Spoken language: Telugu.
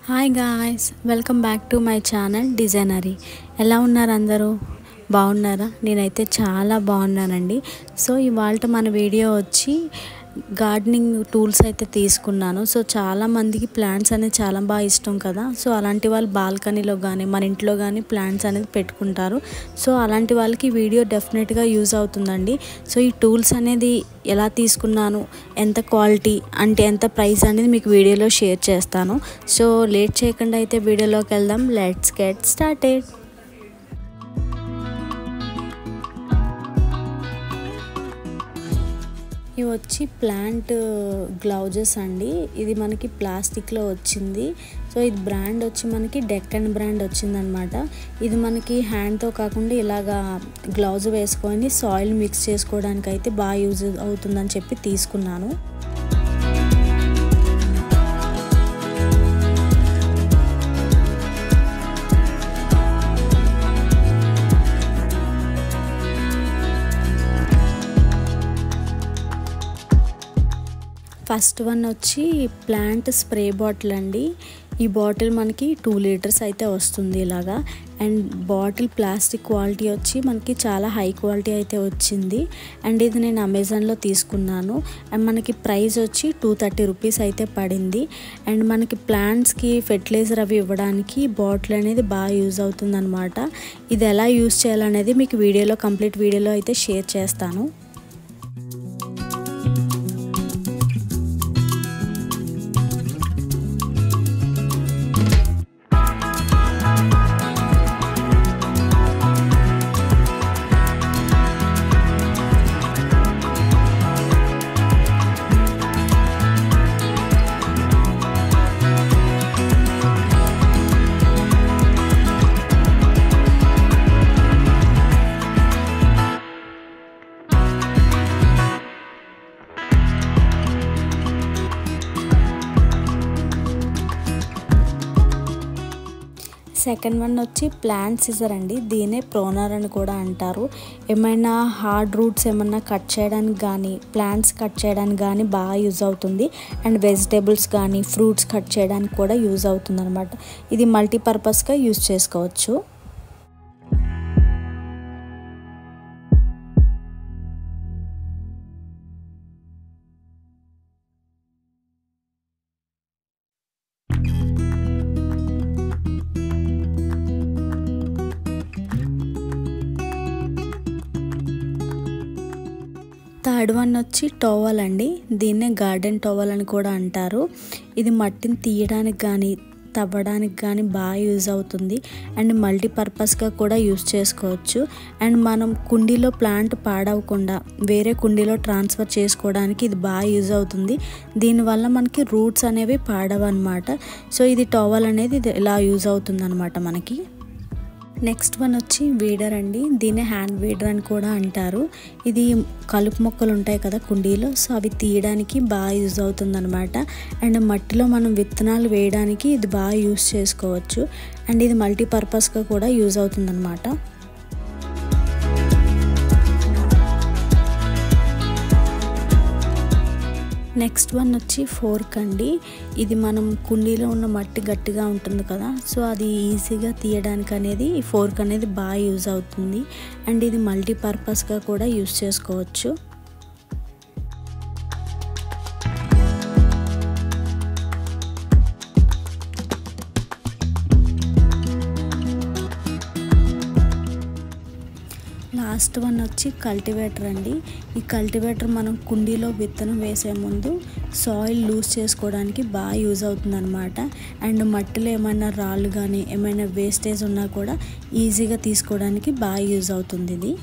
Hi guys, welcome back to my channel designery. ఎలా ఉన్నారు అందరూ? బాగున్నారా? నేనైతే చాలా బాగున్నానండి. సో ఇవాళ మన వీడియో వచ్చి గార్డెనింగ్ టూల్స్ అయితే తీసుకున్నాను. సో చాలామందికి ప్లాంట్స్ అనేది చాలా బాగా ఇష్టం కదా. సో అలాంటి వాళ్ళు బాల్కనీలో కానీ మన ఇంట్లో కానీ ప్లాంట్స్ అనేది పెట్టుకుంటారు. సో అలాంటి వాళ్ళకి వీడియో డెఫినెట్గా యూజ్ అవుతుందండి. సో ఈ టూల్స్ అనేది ఎలా తీసుకున్నాను, ఎంత క్వాలిటీ అంటే ఎంత ప్రైస్ అనేది మీకు వీడియోలో షేర్ చేస్తాను. సో లేట్ చేయకుండా అయితే వీడియోలోకి వెళ్దాం. Let's get started. ఇవి వచ్చి ప్లాంట్ గ్లౌజెస్ అండి. ఇది మనకి ప్లాస్టిక్లో వచ్చింది. సో ఇది బ్రాండ్ వచ్చి మనకి డెక్కన్ బ్రాండ్ వచ్చిందనమాట. ఇది మనకి హ్యాండ్తో కాకుండా ఇలాగా గ్లౌజ్ వేసుకొని సాయిల్ మిక్స్ చేసుకోవడానికి అయితే బాగా యూజ్ అవుతుందని చెప్పి తీసుకున్నాను. ఫస్ట్ వన్ వచ్చి ప్లాంట్ స్ప్రే బాటిల్ అండి. ఈ బాటిల్ మనకి 2 లీటర్స్ అయితే వస్తుంది ఇలాగా. అండ్ బాటిల్ ప్లాస్టిక్ క్వాలిటీ వచ్చి మనకి చాలా హై క్వాలిటీ అయితే వచ్చింది. అండ్ ఇది నేను అమెజాన్లో తీసుకున్నాను. అండ్ మనకి ప్రైస్ వచ్చి 230 రూపీస్ అయితే పడింది. అండ్ మనకి ప్లాంట్స్కి ఫెర్టిలైజర్ అవి ఇవ్వడానికి బాటిల్ అనేది బాగా యూజ్ అవుతుంది అనమాట. ఇది ఎలా యూజ్ చేయాలనేది మీకు వీడియోలో కంప్లీట్ వీడియోలో అయితే షేర్ చేస్తాను. సెకండ్ వన్ వచ్చి ప్లాంట్ సిజర్ అండి. దీనే ప్రోనర్ అని కూడా అంటారు. ఏమైనా హార్డ్ రూట్స్ ఏమన్నా కట్ చేయడానికి కానీ ప్లాంట్స్ కట్ చేయడానికి కానీ బాగా యూజ్ అవుతుంది. అండ్ వెజిటేబుల్స్ కానీ ఫ్రూట్స్ కట్ చేయడానికి కూడా యూజ్ అవుతుంది అనమాట. ఇది మల్టీపర్పస్గా యూజ్ చేసుకోవచ్చు. థర్డ్ వన్ వచ్చి టవల్ అండి. దీన్నే గార్డెన్ టవల్ అని కూడా అంటారు. ఇది మట్టిని తీయడానికి కానీ తవ్వడానికి కానీ బాగా యూజ్ అవుతుంది. అండ్ మల్టీపర్పస్గా కూడా యూజ్ చేసుకోవచ్చు. అండ్ మనం కుండీలో ప్లాంట్ పాడవకుండా వేరే కుండీలో ట్రాన్స్ఫర్ చేసుకోవడానికి ఇది బాగా యూజ్ అవుతుంది. దీనివల్ల మనకి రూట్స్ అనేవి పాడవన్నమాట. సో ఇది టవల్ అనేది ఇది ఇలా యూజ్ అవుతుంది అనమాట మనకి. నెక్స్ట్ వన్ వచ్చి వీడర్ అండి. దీన్ని హ్యాండ్ వీడర్ అని కూడా అంటారు. ఇది కలుపు మొక్కలు ఉంటాయి కదా కుండీలో, సో అవి తీయడానికి బాగా యూజ్ అవుతుంది అనమాట. అండ్ మట్టిలో మనం విత్తనాలు వేయడానికి ఇది బాగా యూజ్ చేసుకోవచ్చు. అండ్ ఇది మల్టీపర్పస్గా కూడా యూజ్ అవుతుంది అనమాట. నెక్స్ట్ వన్ వచ్చి ఫోర్క్ అండి. ఇది మనం కుండీలో ఉన్న మట్టి గట్టిగా ఉంటుంది కదా, సో అది ఈజీగా తీయడానికి అనేది ఈ ఫోర్క్ అనేది బాగా యూజ్ అవుతుంది. అండ్ ఇది మల్టీపర్పస్గా కూడా యూజ్ చేసుకోవచ్చు. లాస్ట్ వన్ వచ్చి కల్టివేటర్ అండి. ఈ కల్టివేటర్ మనం కుండీలో విత్తనం వేసే ముందు సాయిల్ లూజ్ చేసుకోవడానికి బాగా యూజ్ అవుతుంది అనమాట. అండ్ మట్టిలో ఏమైనా రాళ్ళు కానీ ఏమైనా వేస్టేజ్ ఉన్నా కూడా ఈజీగా తీసుకోవడానికి బాగా యూజ్ అవుతుంది ఇది.